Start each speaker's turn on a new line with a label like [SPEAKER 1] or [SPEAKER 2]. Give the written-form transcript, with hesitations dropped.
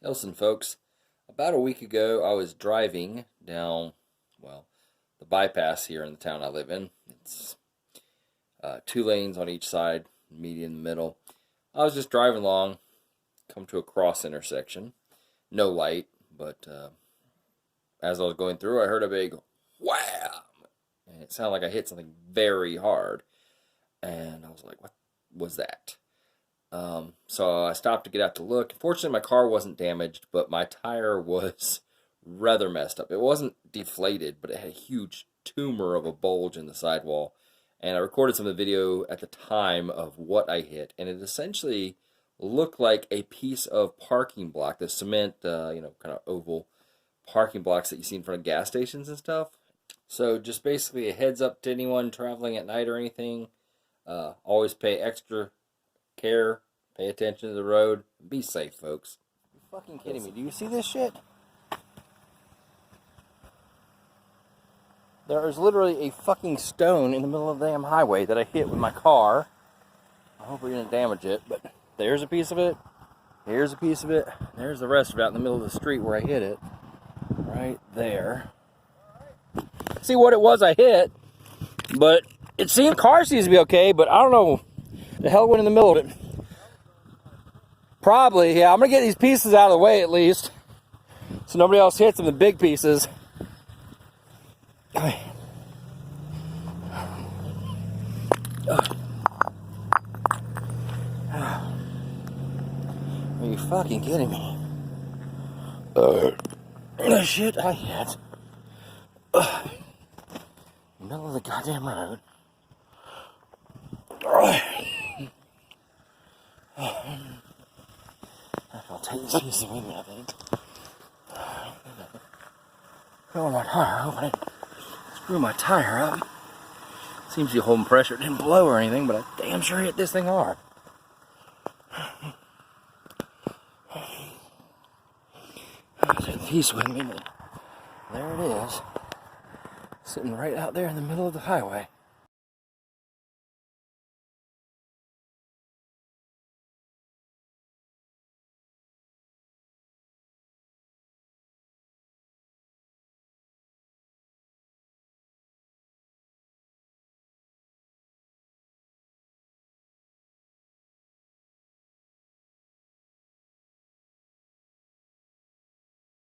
[SPEAKER 1] Listen, folks, about a week ago, I was driving down, the bypass here in the town I live in. It's two lanes on each side, median in the middle. I was just driving along, come to a cross intersection. No light, but as I was going through, I heard a big wham! And it sounded like I hit something very hard. And I was like, what was that? So I stopped to get out to look. Fortunately, my car wasn't damaged, but my tire was rather messed up. It wasn't deflated, but it had a huge tumor of a bulge in the sidewall. And I recorded some of the video at the time of what I hit, and it essentially looked like a piece of parking block, the cement, kind of oval parking blocks that you see in front of gas stations and stuff. So just basically a heads up to anyone traveling at night or anything. Always pay extra care, pay attention to the road, be safe, folks. You're fucking kidding me. Do you see this shit? There is literally a fucking stone in the middle of the damn highway that I hit with my car. I hope we didn't damage it, but there's a piece of it. Here's a piece of it. There's the rest of it out in the middle of the street where I hit it. Right there. See what it was I hit, but car seems to be okay, but I don't know. The hell went in the middle of it. Probably, yeah. I'm gonna get these pieces out of the way at least, so nobody else hits them. The big pieces. Are you fucking kidding me? The shit I hit. Middle of the goddamn road. I'll take this piece of me, I think. Oh, my tire. I hope I didn't screw my tire up. Seems to be holding pressure. It didn't blow or anything, but I damn sure hit this thing hard. I'll take the piece with me, but there it is. Sitting right out there in the middle of the highway.